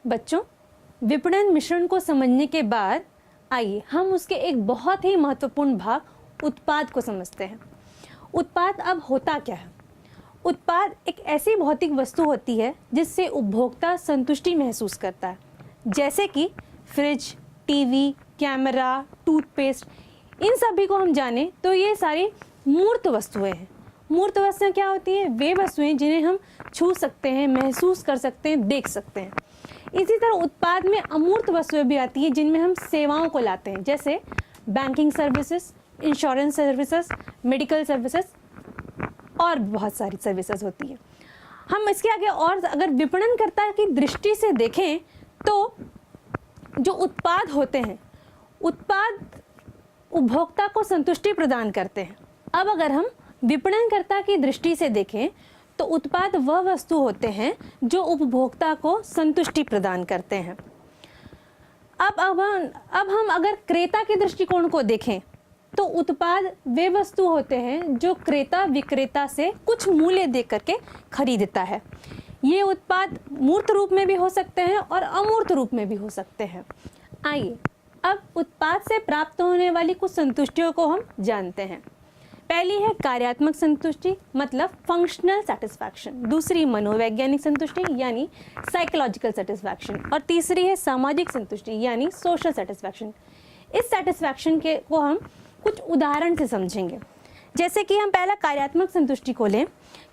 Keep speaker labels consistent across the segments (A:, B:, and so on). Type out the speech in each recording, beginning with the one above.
A: बच्चों, विपणन मिश्रण को समझने के बाद आइए हम उसके एक बहुत ही महत्वपूर्ण भाग उत्पाद को समझते हैं। उत्पाद अब होता क्या है? उत्पाद एक ऐसी भौतिक वस्तु होती है जिससे उपभोक्ता संतुष्टि महसूस करता है, जैसे कि फ्रिज, टीवी, कैमरा, टूथपेस्ट। इन सभी को हम जाने तो ये सारी मूर्त वस्तुएं हैं। मूर्त वस्तुएं क्या होती हैं? वे वस्तुएं जिन्हें हम छू सकते हैं, महसूस कर सकते हैं, देख सकते हैं। इसी तरह उत्पाद में अमूर्त वस्तुएं भी आती हैं जिनमें हम सेवाओं को लाते हैं, जैसे banking services, insurance services, medical services और बहुत सारी सर्विसेज होती हैं। हम इसके आगे और अगर विपणनकर्ता की दृष्टि से देखें तो जो उत्पाद होते हैं, उत्पाद उपभोक्ता को संतुष्टि प्रदान करते हैं। अब अगर हम विपणनकर्ता की दृष्टि से देखें तो उत्पाद वह वस्तु होते हैं जो उपभोक्ता को संतुष्टि प्रदान करते हैं। अब हम अगर क्रेता के दृष्टिकोण को देखें तो उत्पाद वे वस्तु होते हैं जो क्रेता विक्रेता से कुछ मूल्य दे करके खरीदता है। ये उत्पाद मूर्त रूप में भी हो सकते हैं और अमूर्त रूप में भी हो सकते हैं। आइए अब उत्पाद से प्राप्त होने वाली कुछ संतुष्टियों को हम जानते हैं। पहली है कार्यात्मक संतुष्टि, मतलब फंक्शनल सेटिस्फैक्शन। दूसरी मनोवैज्ञानिक संतुष्टि यानी साइकोलॉजिकल सेटिस्फैक्शन। और तीसरी है सामाजिक संतुष्टि यानी सोशल सेटिस्फैक्शन। इस सेटिस्फैक्शन को हम कुछ उदाहरण से समझेंगे। जैसे कि हम पहला कार्यात्मक संतुष्टि को लें।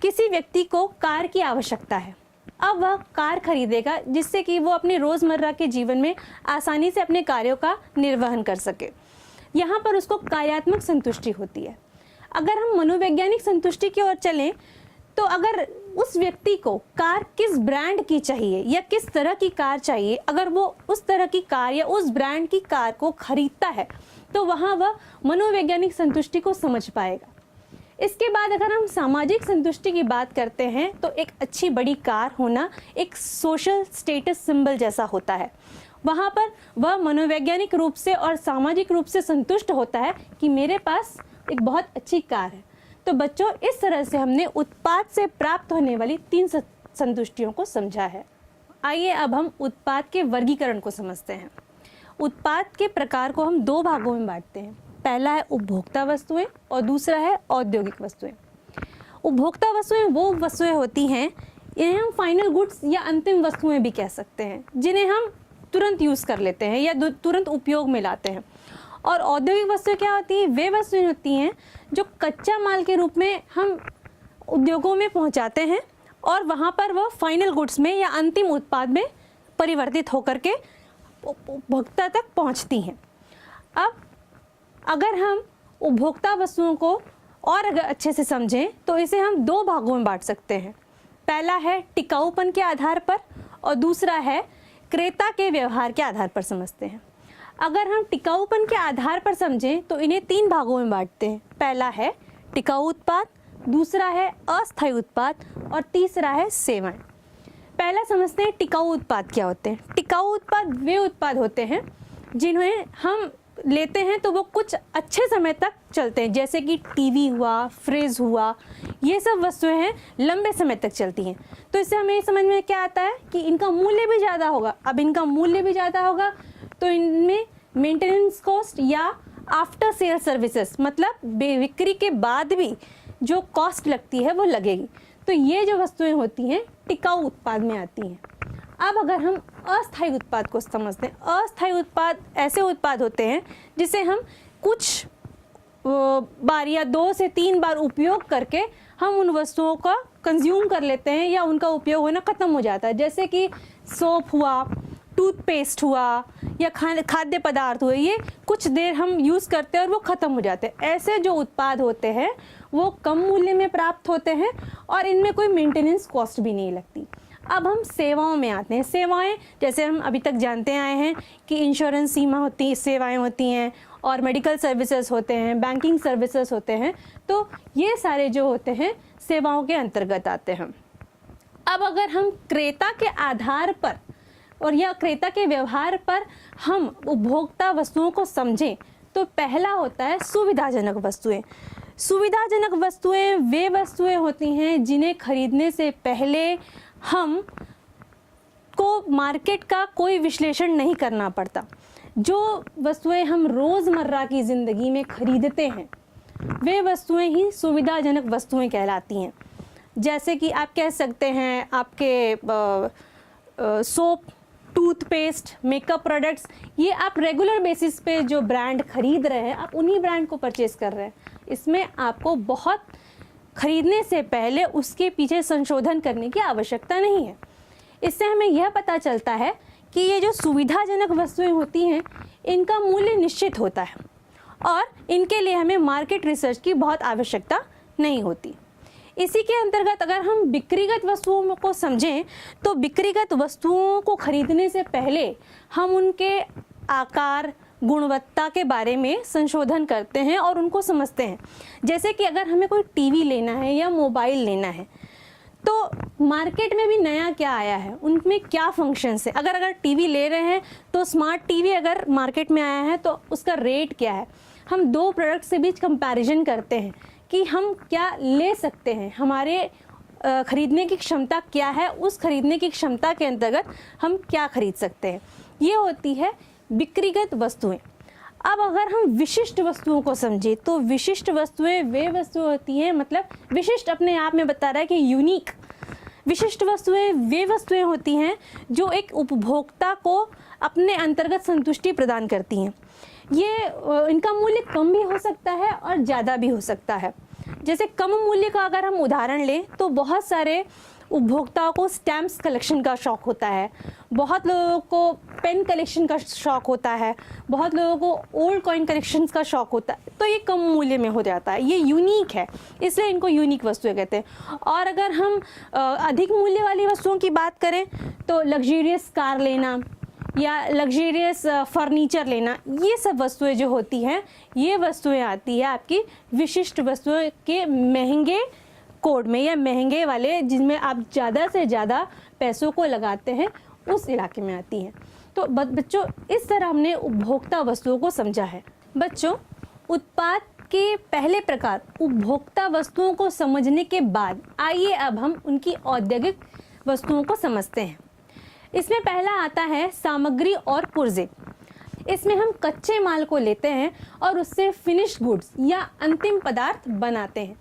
A: किसी व्यक्ति को कार की आवश्यकता है। अब वह कार खरीदेगा जिससे कि वो अपने रोज़मर्रा के जीवन में आसानी से अपने कार्यों का निर्वहन कर सके। यहाँ पर उसको कार्यात्मक संतुष्टि होती है। अगर हम मनोवैज्ञानिक संतुष्टि की ओर चलें तो अगर उस व्यक्ति को कार किस ब्रांड की चाहिए या किस तरह की कार चाहिए, अगर वो उस तरह की कार या उस ब्रांड की कार को खरीदता है तो वहाँ वह मनोवैज्ञानिक संतुष्टि को समझ पाएगा। इसके बाद अगर हम सामाजिक संतुष्टि की बात करते हैं तो एक अच्छी बड़ी कार होना एक सोशल स्टेटस सिंबल जैसा होता है। वहाँ पर वह मनोवैज्ञानिक रूप से और सामाजिक रूप से संतुष्ट होता है कि मेरे पास एक बहुत अच्छी कार है। तो बच्चों, इस तरह से हमने उत्पाद से प्राप्त होने वाली 3 संतुष्टियों को समझा है। आइए अब हम उत्पाद के वर्गीकरण को समझते हैं। उत्पाद के प्रकार को हम 2 भागों में बांटते हैं। पहला है उपभोक्ता वस्तुएं और दूसरा है औद्योगिक वस्तुएं। उपभोक्ता वस्तुएं वो वस्तुएं होती हैं, इन्हें हम फाइनल गुड्स या अंतिम वस्तुएं भी कह सकते हैं, जिन्हें हम तुरंत यूज़ कर लेते हैं या तुरंत उपयोग में लाते हैं। और औद्योगिक वस्तुएं क्या होती हैं? वे वस्तुएं होती हैं जो कच्चा माल के रूप में हम उद्योगों में पहुंचाते हैं और वहां पर वह फाइनल गुड्स में या अंतिम उत्पाद में परिवर्तित होकर के उपभोक्ता तक पहुंचती हैं। अब अगर हम उपभोक्ता वस्तुओं को और अगर अच्छे से समझें तो इसे हम 2 भागों में बांट सकते हैं। पहला है टिकाऊपन के आधार पर और दूसरा है क्रेता के व्यवहार के आधार पर समझते हैं। अगर हम टिकाऊपन के आधार पर समझें तो इन्हें 3 भागों में बांटते हैं। पहला है टिकाऊ उत्पाद, दूसरा है अस्थायी उत्पाद और तीसरा है सेवाएं। पहला समझते हैं टिकाऊ उत्पाद क्या होते हैं। टिकाऊ उत्पाद वे उत्पाद होते हैं जिन्हें हम लेते हैं तो वो कुछ अच्छे समय तक चलते हैं, जैसे कि टीवी हुआ, फ्रिज हुआ, ये सब वस्तुएं हैं लंबे समय तक चलती हैं। तो इससे हमें समझ में क्या आता है कि इनका मूल्य भी ज़्यादा होगा। अब इनका मूल्य भी ज़्यादा होगा तो इनमें मेंटेनेंस कॉस्ट या आफ्टर सेल सर्विसेज, मतलब बिक्री के बाद भी जो कॉस्ट लगती है वो लगेगी। तो ये जो वस्तुएं होती हैं टिकाऊ उत्पाद में आती हैं। अब अगर हम अस्थायी उत्पाद को समझते हैं, अस्थायी उत्पाद ऐसे उत्पाद होते हैं जिसे हम कुछ बार या 2 से 3 बार उपयोग करके हम उन वस्तुओं का कंज्यूम कर लेते हैं या उनका उपयोग होना ख़त्म हो जाता है। जैसे कि सोप हुआ, टूथपेस्ट हुआ या खाद्य पदार्थ हुए, ये कुछ देर हम यूज़ करते हैं और वो ख़त्म हो जाते हैं। ऐसे जो उत्पाद होते हैं वो कम मूल्य में प्राप्त होते हैं और इनमें कोई मेंटेनेंस कॉस्ट भी नहीं लगती। अब हम सेवाओं में आते हैं। सेवाएं जैसे हम अभी तक जानते आए हैं कि इंश्योरेंस सेवाएं होती हैं और मेडिकल सर्विसेज होते हैं, बैंकिंग सर्विसेज होते हैं। तो ये सारे जो होते हैं सेवाओं के अंतर्गत आते हैं। अब अगर हम क्रेता के आधार पर और या क्रेता के व्यवहार पर हम उपभोक्ता वस्तुओं को समझें तो पहला होता है सुविधाजनक वस्तुएं। सुविधाजनक वस्तुएं वे वस्तुएं होती हैं जिन्हें खरीदने से पहले हम को मार्केट का कोई विश्लेषण नहीं करना पड़ता। जो वस्तुएं हम रोज़मर्रा की ज़िंदगी में खरीदते हैं वे वस्तुएं ही सुविधाजनक वस्तुएं कहलाती हैं। जैसे कि आप कह सकते हैं आपके सोप, टूथपेस्ट, मेकअप प्रोडक्ट्स, ये आप रेगुलर बेसिस पे जो ब्रांड खरीद रहे हैं आप उन्हीं ब्रांड को परचेज़ कर रहे हैं। इसमें आपको बहुत खरीदने से पहले उसके पीछे संशोधन करने की आवश्यकता नहीं है। इससे हमें यह पता चलता है कि ये जो सुविधाजनक वस्तुएं होती हैं इनका मूल्य निश्चित होता है और इनके लिए हमें मार्केट रिसर्च की बहुत आवश्यकता नहीं होती। इसी के अंतर्गत अगर हम बिक्रीगत वस्तुओं को समझें तो बिक्रीगत वस्तुओं को खरीदने से पहले हम उनके आकार, गुणवत्ता के बारे में संशोधन करते हैं और उनको समझते हैं। जैसे कि अगर हमें कोई टीवी लेना है या मोबाइल लेना है तो मार्केट में भी नया क्या आया है, उनमें क्या फंक्शंस है। अगर टीवी ले रहे हैं तो स्मार्ट टीवी अगर मार्केट में आया है तो उसका रेट क्या है। हम दो प्रोडक्ट से बीच कंपैरिजन करते हैं कि हम क्या ले सकते हैं, हमारे खरीदने की क्षमता क्या है, उस खरीदने की क्षमता के अंतर्गत हम क्या खरीद सकते हैं। ये होती है बिक्रीगत वस्तुएं। अब अगर हम विशिष्ट वस्तुओं को समझें तो विशिष्ट वस्तुएं वे वस्तुएं होती हैं, मतलब विशिष्ट अपने आप में बता रहा है कि यूनिक। विशिष्ट वस्तुएं वे वस्तुएं होती हैं जो एक उपभोक्ता को अपने अंतर्गत संतुष्टि प्रदान करती हैं। ये इनका मूल्य कम भी हो सकता है और ज़्यादा भी हो सकता है। जैसे कम मूल्य का अगर हम उदाहरण लें तो बहुत सारे उपभोक्ताओं को स्टैम्प्स कलेक्शन का शौक़ होता है, बहुत लोगों को पेन कलेक्शन का शौक़ होता है, बहुत लोगों को ओल्ड कॉइन कलेक्शंस का शौक़ होता है। तो ये कम मूल्य में हो जाता है, ये यूनिक है, इसलिए इनको यूनिक वस्तुएं कहते हैं। और अगर हम अधिक मूल्य वाली वस्तुओं की बात करें तो लग्जरियस कार लेना या लग्जरियस फर्नीचर लेना, ये सब वस्तुएं जो होती हैं ये वस्तुएं आती है आपकी विशिष्ट वस्तुएं के महंगे कोड में या महंगे वाले, जिनमें आप ज़्यादा से ज़्यादा पैसों को लगाते हैं, उस इलाके में आती हैं। तो बच्चों इस तरह हमने उपभोक्ता वस्तुओं को समझा है। बच्चों उत्पाद के पहले प्रकार उपभोक्ता वस्तुओं को समझने के बाद आइए अब हम उनकी औद्योगिक वस्तुओं को समझते हैं। इसमें पहला आता है सामग्री और पुर्जे। इसमें हम कच्चे माल को लेते हैं और उससे फिनिश गुड्स या अंतिम पदार्थ बनाते हैं।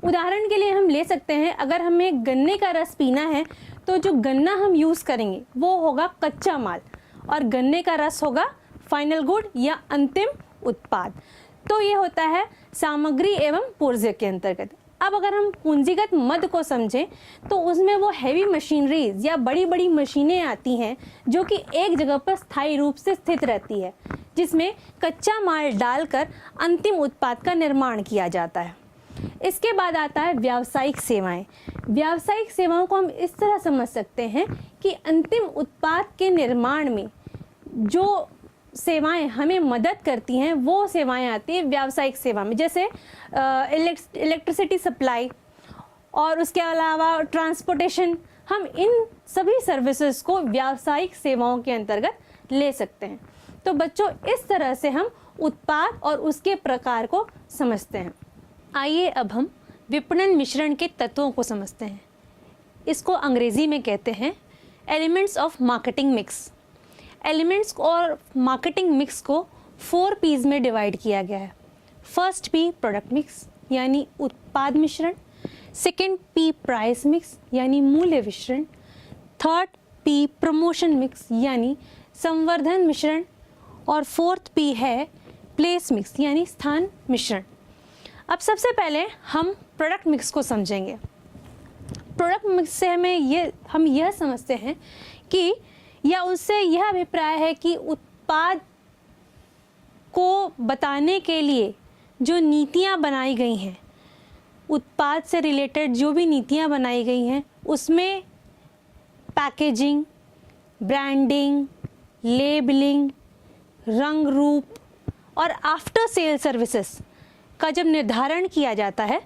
A: उदाहरण के लिए हम ले सकते हैं, अगर हमें गन्ने का रस पीना है तो जो गन्ना हम यूज़ करेंगे वो होगा कच्चा माल और गन्ने का रस होगा फाइनल गुड या अंतिम उत्पाद। तो ये होता है सामग्री एवं पुर्जे के अंतर्गत। अब अगर हम पूंजीगत मद को समझें तो उसमें वो हैवी मशीनरीज या बड़ी बड़ी मशीनें आती हैं जो कि एक जगह पर स्थायी रूप से स्थित रहती है, जिसमें कच्चा माल डालकर अंतिम उत्पाद का निर्माण किया जाता है। इसके बाद आता है व्यावसायिक सेवाएं। व्यावसायिक सेवाओं को हम इस तरह समझ सकते हैं कि अंतिम उत्पाद के निर्माण में जो सेवाएं हमें मदद करती हैं वो सेवाएं आती हैं व्यावसायिक सेवा में। जैसे इलेक्ट्रिसिटी सप्लाई और उसके अलावा ट्रांसपोर्टेशन, हम इन सभी सर्विसेज को व्यावसायिक सेवाओं के अंतर्गत ले सकते हैं। तो बच्चों इस तरह से हम उत्पाद और उसके प्रकार को समझते हैं। आइए अब हम विपणन मिश्रण के तत्वों को समझते हैं। इसको अंग्रेजी में कहते हैं elements of marketing mix. Elements और मार्केटिंग मिक्स को 4 P's में डिवाइड किया गया है। फर्स्ट P प्रोडक्ट मिक्स यानी उत्पाद मिश्रण, सेकेंड P प्राइस मिक्स यानी मूल्य मिश्रण, थर्ड P प्रमोशन मिक्स यानी संवर्धन मिश्रण और फोर्थ P है प्लेस मिक्स यानी स्थान मिश्रण। अब सबसे पहले हम प्रोडक्ट मिक्स को समझेंगे। प्रोडक्ट मिक्स से हम यह समझते हैं कि या उससे यह अभिप्राय है कि उत्पाद को बताने के लिए जो नीतियाँ बनाई गई हैं, उत्पाद से रिलेटेड जो भी नीतियाँ बनाई गई हैं उसमें पैकेजिंग, ब्रांडिंग, लेबलिंग, रंग रूप और आफ्टर सेल सर्विसेज का जब निर्धारण किया जाता है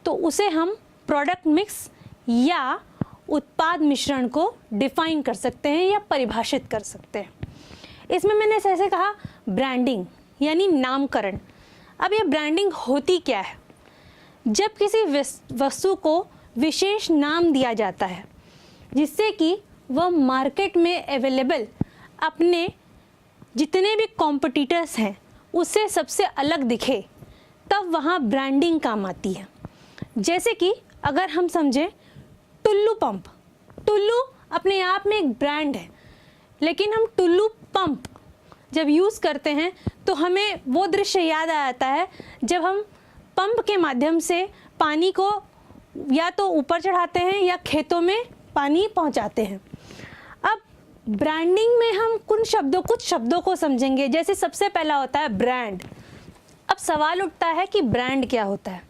A: तो उसे हम प्रोडक्ट मिक्स या उत्पाद मिश्रण को डिफाइन कर सकते हैं या परिभाषित कर सकते हैं। इसमें मैंने ऐसे कहा ब्रांडिंग यानी नामकरण। अब ये ब्रांडिंग होती क्या है? जब किसी वस्तु को विशेष नाम दिया जाता है जिससे कि वह मार्केट में अवेलेबल अपने जितने भी कॉम्पिटिटर्स हैं उससे सबसे अलग दिखे, तब वहाँ ब्रांडिंग काम आती है। जैसे कि अगर हम समझें टुल्लू पंप, टुल्लू अपने आप में एक ब्रांड है, लेकिन हम टुल्लू पंप जब यूज़ करते हैं तो हमें वो दृश्य याद आ जाता है जब हम पंप के माध्यम से पानी को या तो ऊपर चढ़ाते हैं या खेतों में पानी पहुंचाते हैं। अब ब्रांडिंग में हम कुछ शब्दों को समझेंगे। जैसे सबसे पहला होता है ब्रांड। अब सवाल उठता है कि ब्रांड क्या होता है।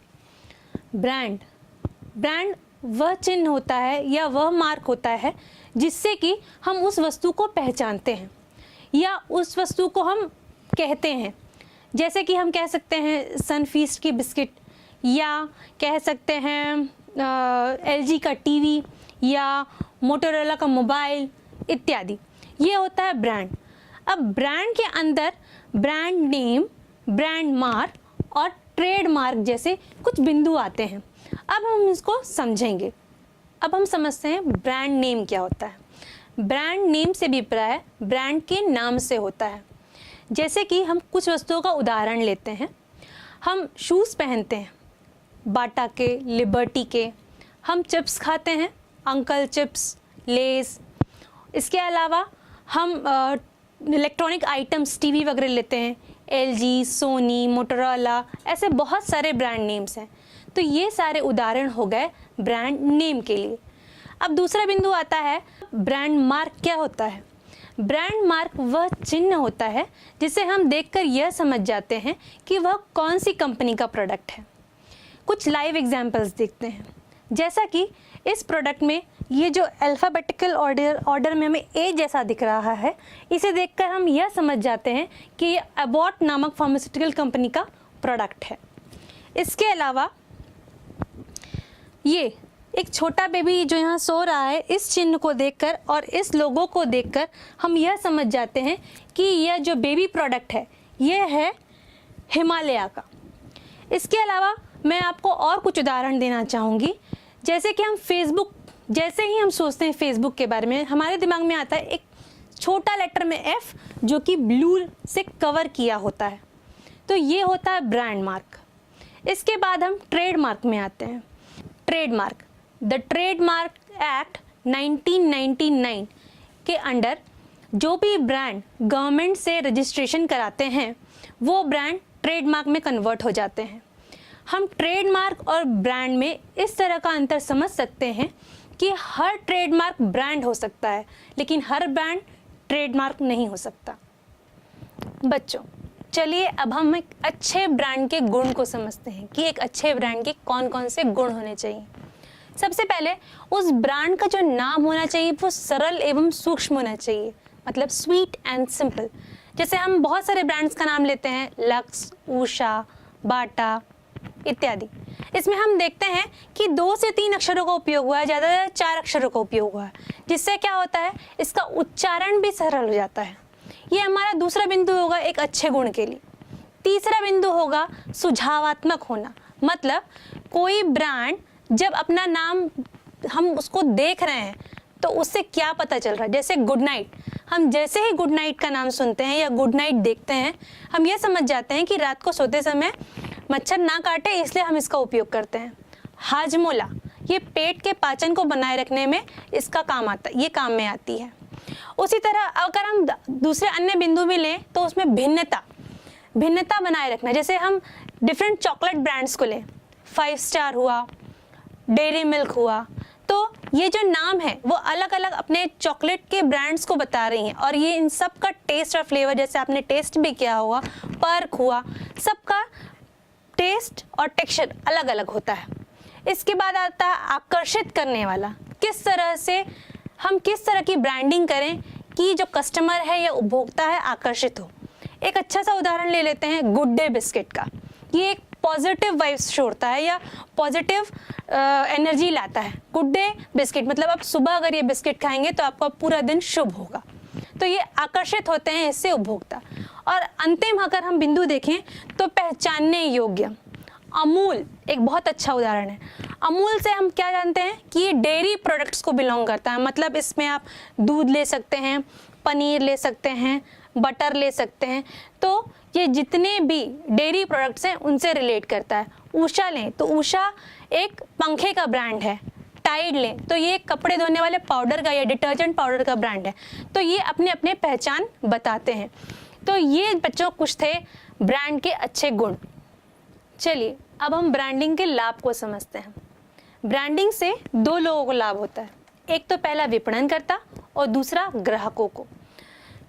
A: ब्रांड वह चिन्ह होता है या वह मार्क होता है जिससे कि हम उस वस्तु को पहचानते हैं या उस वस्तु को हम कहते हैं। जैसे कि हम कह सकते हैं सनफीस्ट की बिस्किट, या कह सकते हैं LG का टीवी, या मोटोरोला का मोबाइल इत्यादि। ये होता है ब्रांड। अब ब्रांड के अंदर ब्रांड नेम, ब्रांड मार्क और ट्रेड मार्क जैसे कुछ बिंदु आते हैं। अब हम इसको समझेंगे। अब हम समझते हैं ब्रांड नेम क्या होता है। ब्रांड नेम से भी प्राय ब्रांड के नाम से होता है। जैसे कि हम कुछ वस्तुओं का उदाहरण लेते हैं। हम शूज़ पहनते हैं बाटा के, लिबर्टी के। हम चिप्स खाते हैं, अंकल चिप्स, लेस। इसके अलावा हम इलेक्ट्रॉनिक आइटम्स, टीवी वगैरह लेते हैं, LG, सोनी, मोटोरोला, ऐसे बहुत सारे ब्रांड नेम्स हैं। तो ये सारे उदाहरण हो गए ब्रांड नेम के लिए। अब दूसरा बिंदु आता है ब्रांड मार्क क्या होता है। ब्रांड मार्क वह चिन्ह होता है जिसे हम देखकर यह समझ जाते हैं कि वह कौन सी कंपनी का प्रोडक्ट है। कुछ लाइव एग्जांपल्स देखते हैं। जैसा कि इस प्रोडक्ट में ये जो अल्फ़ाबेटिकल ऑर्डर में हमें A जैसा दिख रहा है, इसे देखकर हम यह समझ जाते हैं कि ये अबॉट नामक फार्मास्यूटिकल कंपनी का प्रोडक्ट है। इसके अलावा ये एक छोटा बेबी जो यहाँ सो रहा है, इस चिन्ह को देखकर और इस लोगो को देखकर हम यह समझ जाते हैं कि यह जो बेबी प्रोडक्ट है यह है हिमालय का। इसके अलावा मैं आपको और कुछ उदाहरण देना चाहूँगी। जैसे कि हम फेसबुक, जैसे ही हम सोचते हैं फेसबुक के बारे में, हमारे दिमाग में आता है एक छोटा लेटर में F जो कि ब्लू से कवर किया होता है। तो ये होता है ब्रांड मार्क। इसके बाद हम ट्रेडमार्क में आते हैं। ट्रेडमार्क, द ट्रेडमार्क एक्ट 1999 के अंडर जो भी ब्रांड गवर्नमेंट से रजिस्ट्रेशन कराते हैं वो ब्रांड ट्रेडमार्क में कन्वर्ट हो जाते हैं। हम ट्रेडमार्क और ब्रांड में इस तरह का अंतर समझ सकते हैं कि हर ट्रेडमार्क ब्रांड हो सकता है, लेकिन हर ब्रांड ट्रेडमार्क नहीं हो सकता। बच्चों, चलिए अब हम एक अच्छे ब्रांड के गुण को समझते हैं कि एक अच्छे ब्रांड के कौन कौन से गुण होने चाहिए। सबसे पहले उस ब्रांड का जो नाम होना चाहिए वो सरल एवं सूक्ष्म होना चाहिए, मतलब स्वीट एंड सिंपल। जैसे हम बहुत सारे ब्रांड्स का नाम लेते हैं, लक्स, उषा, बाटा इत्यादि। इसमें हम देखते हैं कि 2 से 3 अक्षरों का उपयोग हुआ है, ज़्यादा 4 अक्षरों का उपयोग हुआ है, जिससे क्या होता है इसका उच्चारण भी सरल हो जाता है। ये हमारा दूसरा बिंदु होगा एक अच्छे गुण के लिए। तीसरा बिंदु होगा सुझावात्मक होना, मतलब कोई ब्रांड जब अपना नाम हम उसको देख रहे हैं तो उससे क्या पता चल रहा है। जैसे गुड नाइट, हम जैसे ही गुड नाइट का नाम सुनते हैं या गुड नाइट देखते हैं, हम ये समझ जाते हैं कि रात को सोते समय मच्छर ना काटे, इसलिए हम इसका उपयोग करते हैं। हाजमोला, ये पेट के पाचन को बनाए रखने में इसका काम आता है, ये काम में आती है। उसी तरह अगर हम दूसरे अन्य बिंदु भी लें तो उसमें भिन्नता बनाए रखना। जैसे हम डिफरेंट चॉकलेट ब्रांड्स को लें, 5 स्टार हुआ, डेयरी मिल्क हुआ, तो ये जो नाम है वो अलग अलग अपने चॉकलेट के ब्रांड्स को बता रही हैं, और ये इन सब का टेस्ट और फ्लेवर, जैसे आपने टेस्ट भी किया हुआ, पर्क हुआ, सबका टेस्ट और टेक्सचर अलग अलग होता है। इसके बाद आता है आकर्षित करने वाला। किस तरह से हम किस तरह की ब्रांडिंग करें कि जो कस्टमर है या उपभोक्ता है आकर्षित हो। एक अच्छा सा उदाहरण ले लेते हैं गुड डे बिस्किट का। ये एक पॉजिटिव वाइब्स छोड़ता है या पॉजिटिव एनर्जी लाता है। गुड डे बिस्किट मतलब आप सुबह अगर ये बिस्किट खाएंगे तो आपका पूरा दिन शुभ होगा। तो ये आकर्षित होते हैं इससे उपभोक्ता। और अंतिम अगर हम बिंदु देखें तो पहचानने योग्य। अमूल एक बहुत अच्छा उदाहरण है। अमूल से हम क्या जानते हैं कि ये डेयरी प्रोडक्ट्स को बिलोंग करता है, मतलब इसमें आप दूध ले सकते हैं, पनीर ले सकते हैं, बटर ले सकते हैं, तो ये जितने भी डेयरी प्रोडक्ट्स हैं उनसे रिलेट करता है। उषा लें तो उषा एक पंखे का ब्रांड है, टाइड लें तो ये कपड़े धोने वाले पाउडर का या डिटर्जेंट पाउडर का ब्रांड है। तो ये अपने अपने पहचान बताते हैं। तो ये बच्चों कुछ थे ब्रांड के अच्छे गुण। चलिए अब हम ब्रांडिंग के लाभ को समझते हैं। ब्रांडिंग से दो लोगों को लाभ होता है, एक तो पहला विपणनकर्ता और दूसरा ग्राहकों को।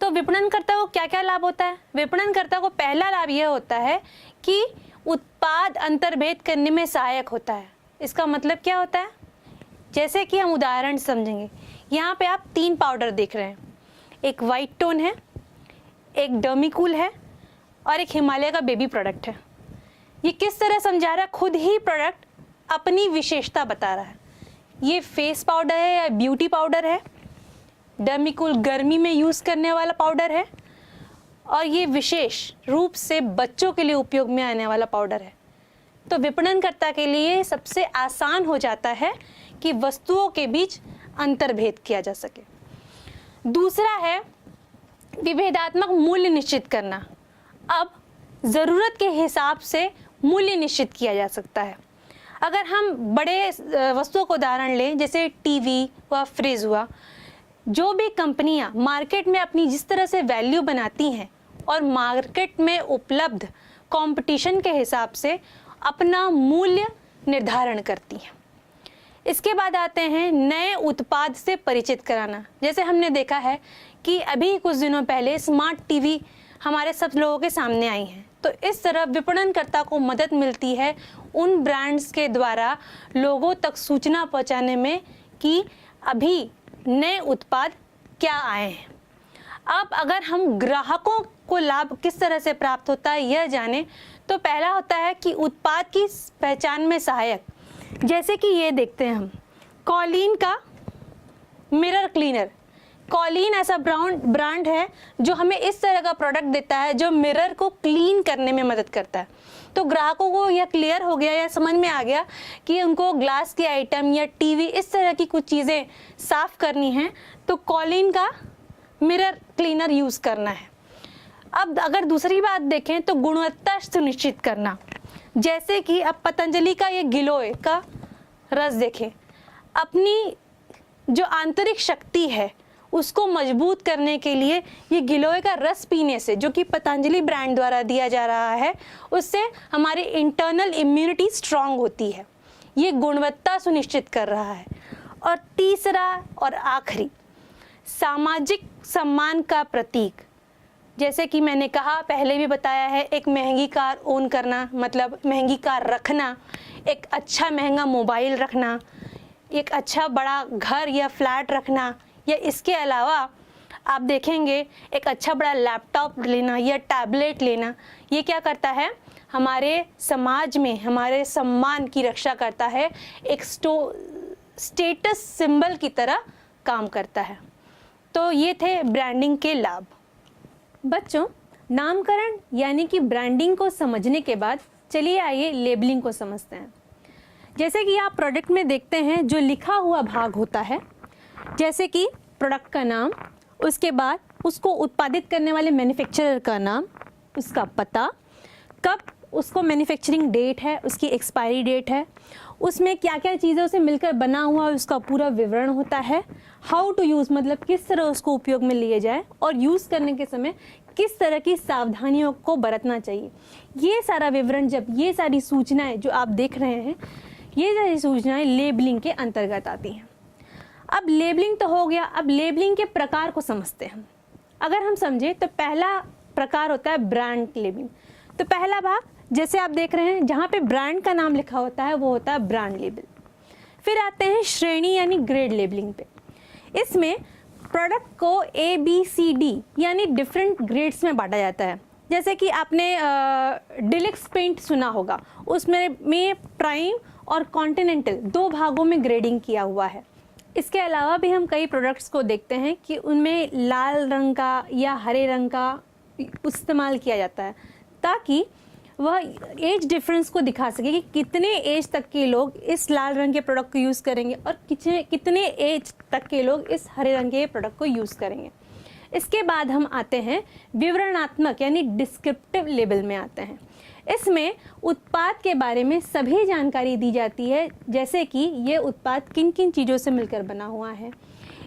A: तो विपणनकर्ता को क्या क्या लाभ होता है? विपणनकर्ता को पहला लाभ यह होता है कि उत्पाद अंतर्भेद करने में सहायक होता है। इसका मतलब क्या होता है? जैसे कि हम उदाहरण समझेंगे, यहाँ पे आप 3 पाउडर देख रहे हैं, एक वाइट टोन है, एक डर्मिकूल है और एक हिमालय का बेबी प्रोडक्ट है। ये किस तरह समझा रहा है? खुद ही प्रोडक्ट अपनी विशेषता बता रहा है। ये फेस पाउडर है या ब्यूटी पाउडर है, डर्मिकूल गर्मी में यूज़ करने वाला पाउडर है और ये विशेष रूप से बच्चों के लिए उपयोग में आने वाला पाउडर है। तो विपणनकर्ता के लिए सबसे आसान हो जाता है कि वस्तुओं के बीच अंतर्भेद किया जा सके। दूसरा है विभेदात्मक मूल्य निश्चित करना। अब ज़रूरत के हिसाब से मूल्य निश्चित किया जा सकता है। अगर हम बड़े वस्तुओं को उदाहरण लें, जैसे टीवी हुआ, फ्रिज हुआ, जो भी कंपनियां मार्केट में अपनी जिस तरह से वैल्यू बनाती हैं और मार्केट में उपलब्ध कंपटीशन के हिसाब से अपना मूल्य निर्धारण करती हैं। इसके बाद आते हैं नए उत्पाद से परिचित कराना। जैसे हमने देखा है कि अभी कुछ दिनों पहले स्मार्ट टीवी हमारे सब लोगों के सामने आई हैं। तो इस तरह विपणनकर्ता को मदद मिलती है उन ब्रांड्स के द्वारा लोगों तक सूचना पहुंचाने में कि अभी नए उत्पाद क्या आए हैं। अब अगर हम ग्राहकों को लाभ किस तरह से प्राप्त होता है यह जाने, तो पहला होता है कि उत्पाद की पहचान में सहायक। जैसे कि ये देखते हैं हम, कॉलिन का मिरर क्लीनर। कॉलिन ऐसा ब्रांड है जो हमें इस तरह का प्रोडक्ट देता है जो मिरर को क्लीन करने में मदद करता है। तो ग्राहकों को यह क्लियर हो गया या समझ में आ गया कि उनको ग्लास के आइटम या टीवी इस तरह की कुछ चीज़ें साफ करनी हैं तो कॉलिन का मिरर क्लीनर यूज़ करना है। अब अगर दूसरी बात देखें तो गुणवत्ता सुनिश्चित करना। जैसे कि अब पतंजलि का ये गिलोय का रस देखें, अपनी जो आंतरिक शक्ति है उसको मजबूत करने के लिए ये गिलोय का रस पीने से, जो कि पतंजलि ब्रांड द्वारा दिया जा रहा है, उससे हमारी इंटरनल इम्यूनिटी स्ट्रांग होती है। ये गुणवत्ता सुनिश्चित कर रहा है। और तीसरा और आखिरी, सामाजिक सम्मान का प्रतीक। जैसे कि मैंने कहा, पहले भी बताया है, एक महंगी कार ओन करना मतलब महंगी कार रखना, एक अच्छा महंगा मोबाइल रखना, एक अच्छा बड़ा घर या फ्लैट रखना, या इसके अलावा आप देखेंगे एक अच्छा बड़ा लैपटॉप लेना या टैबलेट लेना, ये क्या करता है? हमारे समाज में हमारे सम्मान की रक्षा करता है, एक स्टेटस सिंबल की तरह काम करता है। तो ये थे ब्रांडिंग के लाभ। बच्चों, नामकरण यानी कि ब्रांडिंग को समझने के बाद चलिए आइए लेबलिंग को समझते हैं। जैसे कि आप प्रोडक्ट में देखते हैं जो लिखा हुआ भाग होता है, जैसे कि प्रोडक्ट का नाम, उसके बाद उसको उत्पादित करने वाले मैन्युफैक्चरर का नाम, उसका पता, कब उसको मैन्युफैक्चरिंग डेट है, उसकी एक्सपायरी डेट है, उसमें क्या क्या चीज़ों से मिलकर बना हुआ है उसका पूरा विवरण होता है, हाउ टू यूज़ मतलब किस तरह उसको उपयोग में लिए जाए और यूज़ करने के समय किस तरह की सावधानियों को बरतना चाहिए। ये सारा विवरण, जब ये सारी सूचनाएं जो आप देख रहे हैं, ये सारी सूचनाएं लेबलिंग के अंतर्गत आती हैं। अब लेबलिंग तो हो गया, अब लेबलिंग के प्रकार को समझते हैं। अगर हम समझें तो पहला प्रकार होता है ब्रांड लेबलिंग। तो पहला भाग जैसे आप देख रहे हैं जहाँ पे ब्रांड का नाम लिखा होता है वो होता है ब्रांड लेबल। फिर आते हैं श्रेणी यानी ग्रेड लेबलिंग पे। इसमें प्रोडक्ट को ABCD यानी डिफरेंट ग्रेड्स में बांटा जाता है। जैसे कि आपने डिलक्स पेंट सुना होगा, उसमें प्राइम और कॉन्टिनेंटल 2 भागों में ग्रेडिंग किया हुआ है। इसके अलावा भी हम कई प्रोडक्ट्स को देखते हैं कि उनमें लाल रंग का या हरे रंग का इस्तेमाल किया जाता है ताकि वह एज डिफरेंस को दिखा सके कि कितने एज तक के लोग इस लाल रंग के प्रोडक्ट को यूज़ करेंगे और कितने एज तक के लोग इस हरे रंग के प्रोडक्ट को यूज़ करेंगे। इसके बाद हम आते हैं विवरणात्मक यानी डिस्क्रिप्टिव लेबल में आते हैं। इसमें उत्पाद के बारे में सभी जानकारी दी जाती है, जैसे कि ये उत्पाद किन किन चीज़ों से मिलकर बना हुआ है,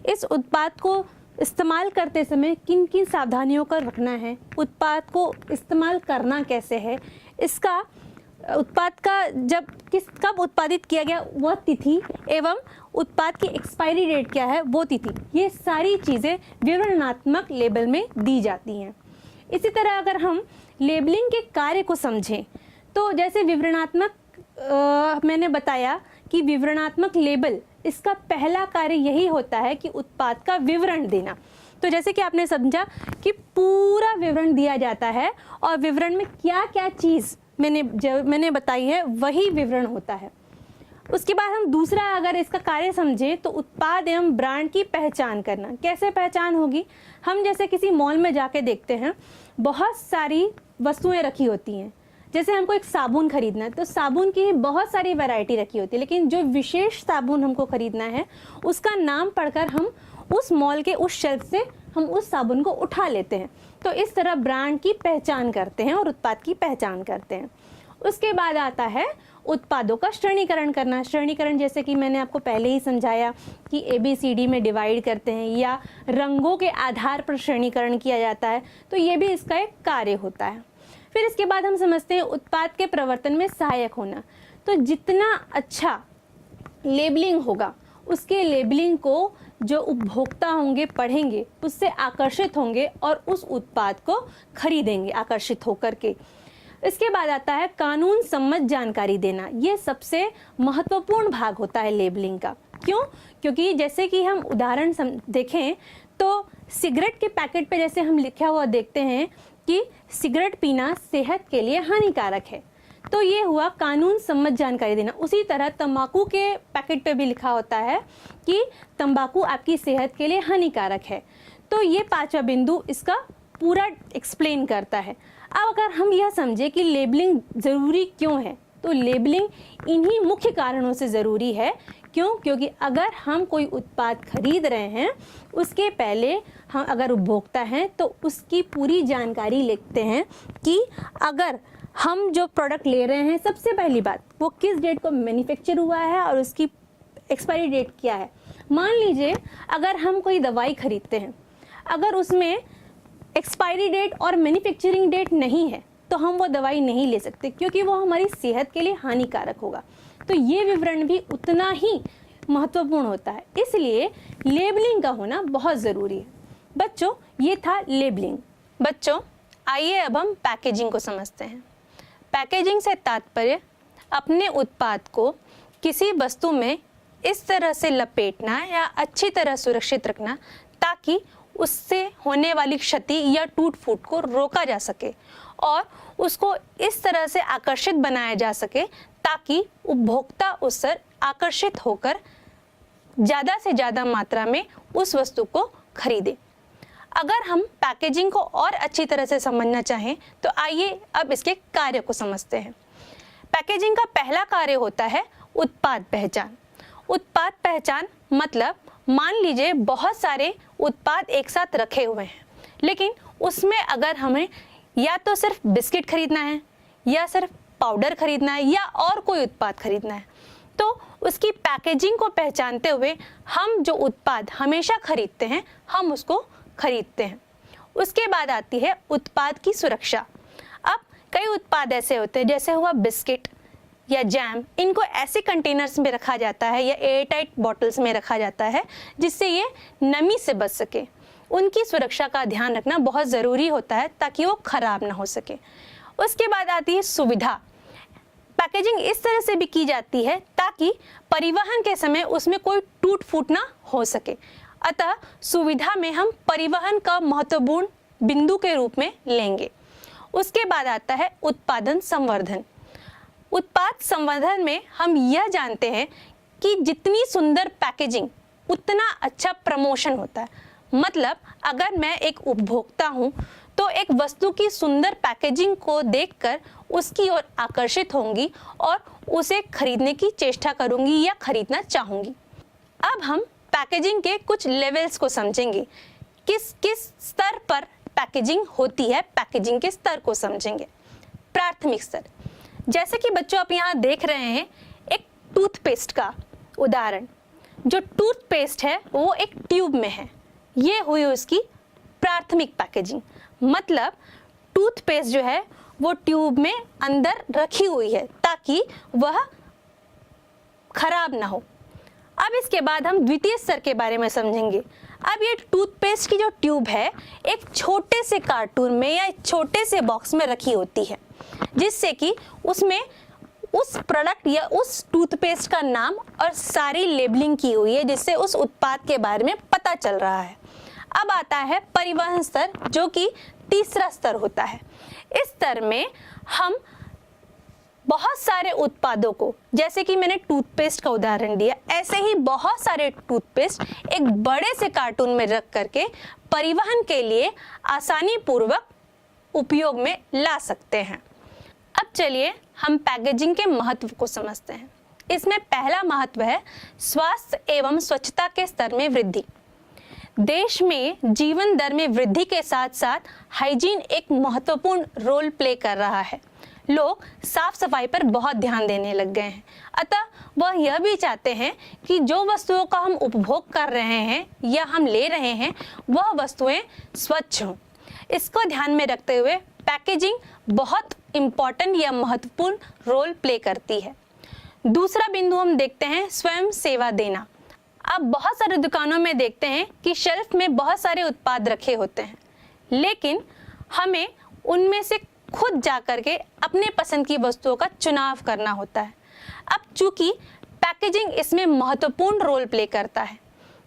A: इस उत्पाद को इस्तेमाल करते समय किन किन सावधानियों का रखना है, उत्पाद को इस्तेमाल करना कैसे है, इसका उत्पाद का कब उत्पादित किया गया वह तिथि एवं उत्पाद की एक्सपायरी डेट क्या है वो तिथि, ये सारी चीज़ें विवरणात्मक लेबल में दी जाती हैं। इसी तरह अगर हम लेबलिंग के कार्य को समझें तो जैसे विवरणात्मक मैंने बताया कि विवरणात्मक लेबल इसका पहला कार्य यही होता है कि उत्पाद का विवरण देना। तो जैसे कि आपने समझा कि पूरा विवरण दिया जाता है और विवरण में क्या क्या चीज़ मैंने बताई है वही विवरण होता है। उसके बाद हम दूसरा अगर इसका कार्य समझें तो उत्पाद एवं ब्रांड की पहचान करना। कैसे पहचान होगी? हम जैसे किसी मॉल में जाके देखते हैं बहुत सारी वस्तुएं रखी होती हैं, जैसे हमको एक साबुन खरीदना है तो साबुन की बहुत सारी वैरायटी रखी होती है, लेकिन जो विशेष साबुन हमको खरीदना है उसका नाम पढ़कर हम उस मॉल के उस शेल्फ से हम उस साबुन को उठा लेते हैं। तो इस तरह ब्रांड की पहचान करते हैं और उत्पाद की पहचान करते हैं। उसके बाद आता है उत्पादों का श्रेणीकरण करना। श्रेणीकरण जैसे कि मैंने आपको पहले ही समझाया कि ABCD में डिवाइड करते हैं या रंगों के आधार पर श्रेणीकरण किया जाता है, तो ये भी इसका एक कार्य होता है। फिर इसके बाद हम समझते हैं उत्पाद के प्रवर्तन में सहायक होना। तो जितना अच्छा लेबलिंग होगा उसके लेबलिंग को जो उपभोक्ता होंगे पढ़ेंगे उससे आकर्षित होंगे और उस उत्पाद को खरीदेंगे आकर्षित होकर के। इसके बाद आता है कानून सम्मत जानकारी देना। ये सबसे महत्वपूर्ण भाग होता है लेबलिंग का। क्यों? क्योंकि जैसे कि हम उदाहरण देखें तो सिगरेट के पैकेट पे जैसे हम लिखा हुआ देखते हैं कि सिगरेट पीना सेहत के लिए हानिकारक है, तो ये हुआ कानून सम्मत जानकारी देना। उसी तरह तंबाकू के पैकेट पे भी लिखा होता है कि तंबाकू आपकी सेहत के लिए हानिकारक है। तो ये पांचवा बिंदु इसका पूरा एक्सप्लेन करता है। अब अगर हम यह समझे कि लेबलिंग ज़रूरी क्यों है, तो लेबलिंग इन्हीं मुख्य कारणों से ज़रूरी है। क्यों? क्योंकि अगर हम कोई उत्पाद खरीद रहे हैं उसके पहले हम अगर उपभोक्ता हैं तो उसकी पूरी जानकारी लिखते हैं कि अगर हम जो प्रोडक्ट ले रहे हैं सबसे पहली बात वो किस डेट को मैन्युफैक्चर हुआ है और उसकी एक्सपायरी डेट क्या है। मान लीजिए अगर हम कोई दवाई खरीदते हैं, अगर उसमें एक्सपायरी डेट और मैन्युफैक्चरिंग डेट नहीं है तो हम वो दवाई नहीं ले सकते, क्योंकि वो हमारी सेहत के लिए हानिकारक होगा। तो ये विवरण भी उतना ही महत्वपूर्ण होता है, इसलिए लेबलिंग का होना बहुत ज़रूरी है। बच्चों, ये था लेबलिंग। बच्चों, आइए अब हम पैकेजिंग को समझते हैं। पैकेजिंग से तात्पर्य अपने उत्पाद को किसी वस्तु में इस तरह से लपेटना या अच्छी तरह सुरक्षित रखना ताकि उससे होने वाली क्षति या टूट फूट को रोका जा सके और उसको इस तरह से आकर्षित बनाया जा सके ताकि उपभोक्ता उससे आकर्षित होकर ज़्यादा से ज़्यादा मात्रा में उस वस्तु को खरीदे। अगर हम पैकेजिंग को और अच्छी तरह से समझना चाहें तो आइए अब इसके कार्य को समझते हैं। पैकेजिंग का पहला कार्य होता है उत्पाद पहचान। उत्पाद पहचान मतलब मान लीजिए बहुत सारे उत्पाद एक साथ रखे हुए हैं, लेकिन उसमें अगर हमें या तो सिर्फ बिस्किट खरीदना है या सिर्फ पाउडर खरीदना है या और कोई उत्पाद खरीदना है, तो उसकी पैकेजिंग को पहचानते हुए हम जो उत्पाद हमेशा खरीदते हैं हम उसको खरीदते हैं। उसके बाद आती है उत्पाद की सुरक्षा। अब कई उत्पाद ऐसे होते हैं जैसे हुआ बिस्किट या जैम, इनको ऐसे कंटेनर्स में रखा जाता है या एयर टाइट बॉटल्स में रखा जाता है जिससे ये नमी से बच सके। उनकी सुरक्षा का ध्यान रखना बहुत ज़रूरी होता है ताकि वो खराब ना हो सके। उसके बाद आती है सुविधा। पैकेजिंग इस तरह से भी की जाती है ताकि परिवहन के समय उसमें कोई टूट फूट ना हो सके। अतः सुविधा में हम परिवहन का महत्वपूर्ण बिंदु के रूप में लेंगे। उसके बाद आता है उत्पादन संवर्धन। उत्पाद संवर्धन में हम यह जानते हैं कि जितनी सुंदर पैकेजिंग उतना अच्छा प्रमोशन होता है। मतलब अगर मैं एक उपभोक्ता हूँ तो एक वस्तु की सुंदर पैकेजिंग को देखकर उसकी ओर आकर्षित होंगी और उसे खरीदने की चेष्टा करूंगी या खरीदना चाहूंगी। अब हम पैकेजिंग के कुछ लेवल्स को समझेंगे, किस किस स्तर पर पैकेजिंग होती है, पैकेजिंग के स्तर को समझेंगे। प्राथमिक स्तर, जैसे कि बच्चों आप यहाँ देख रहे हैं एक टूथपेस्ट का उदाहरण। जो टूथपेस्ट है वो एक ट्यूब में है, ये हुई उसकी प्राथमिक पैकेजिंग। मतलब टूथपेस्ट जो है वो ट्यूब में अंदर रखी हुई है ताकि वह खराब ना हो। अब इसके बाद हम द्वितीय स्तर के बारे में समझेंगे। अब ये टूथपेस्ट की जो ट्यूब है एक छोटे से कार्टून में या एक छोटे से बॉक्स में रखी होती है, जिससे कि उसमें उस प्रोडक्ट या उस टूथपेस्ट का नाम और सारी लेबलिंग की हुई है, जिससे उस उत्पाद के बारे में पता चल रहा है। अब आता है परिवहन स्तर, जो कि तीसरा स्तर होता है। इस स्तर में हम बहुत सारे उत्पादों को, जैसे कि मैंने टूथपेस्ट का उदाहरण दिया, ऐसे ही बहुत सारे टूथपेस्ट एक बड़े से कार्टून में रख करके परिवहन के लिए आसानी पूर्वक उपयोग में ला सकते हैं। अब चलिए हम पैकेजिंग के महत्व को समझते हैं। इसमें पहला महत्व है स्वास्थ्य एवं स्वच्छता के स्तर में वृद्धि। देश में जीवन दर में वृद्धि के साथ साथ हाइजीन एक महत्वपूर्ण रोल प्ले कर रहा है। लोग साफ सफाई पर बहुत ध्यान देने लग गए हैं, अतः वह यह भी चाहते हैं कि जो वस्तुओं का हम उपभोग कर रहे हैं या हम ले रहे हैं वह वस्तुएं स्वच्छ हों। इसको ध्यान में रखते हुए पैकेजिंग बहुत इम्पॉर्टेंट या महत्वपूर्ण रोल प्ले करती है। दूसरा बिंदु हम देखते हैं स्वयं सेवा देना। आप बहुत सारे दुकानों में देखते हैं कि शेल्फ में बहुत सारे उत्पाद रखे होते हैं, लेकिन हमें उनमें से खुद जा करके अपने पसंद की वस्तुओं का चुनाव करना होता है। अब चूंकि पैकेजिंग इसमें महत्वपूर्ण रोल प्ले करता है।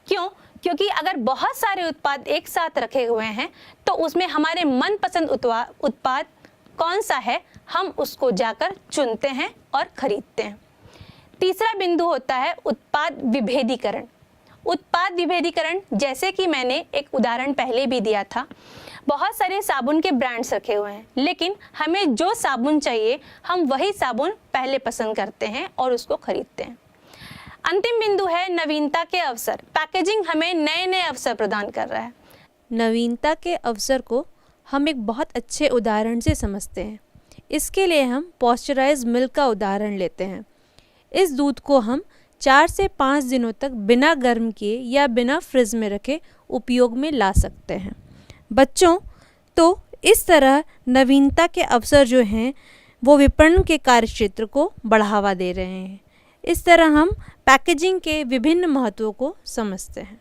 A: क्यों? क्योंकि अगर बहुत सारे उत्पाद एक साथ रखे हुए हैं तो उसमें हमारे मनपसंद उत्पाद कौन सा है हम उसको जाकर चुनते हैं और खरीदते हैं। तीसरा बिंदु होता है उत्पाद विभेदीकरण। उत्पाद विभेदीकरण, जैसे कि मैंने एक उदाहरण पहले भी दिया था, बहुत सारे साबुन के ब्रांड्स रखे हुए हैं, लेकिन हमें जो साबुन चाहिए हम वही साबुन पहले पसंद करते हैं और उसको खरीदते हैं। अंतिम बिंदु है नवीनता के अवसर। पैकेजिंग हमें नए नए अवसर प्रदान कर रहा है।
B: नवीनता के अवसर को हम एक बहुत अच्छे उदाहरण से समझते हैं। इसके लिए हम पॉस्चराइज्ड मिल्क का उदाहरण लेते हैं। इस दूध को हम 4 से 5 दिनों तक बिना गर्म किए या बिना फ्रिज में रखे उपयोग में ला सकते हैं। बच्चों, तो इस तरह नवीनता के अवसर जो हैं वो विपणन के कार्यक्षेत्र को बढ़ावा दे रहे हैं। इस तरह हम पैकेजिंग के विभिन्न महत्वों को समझते हैं।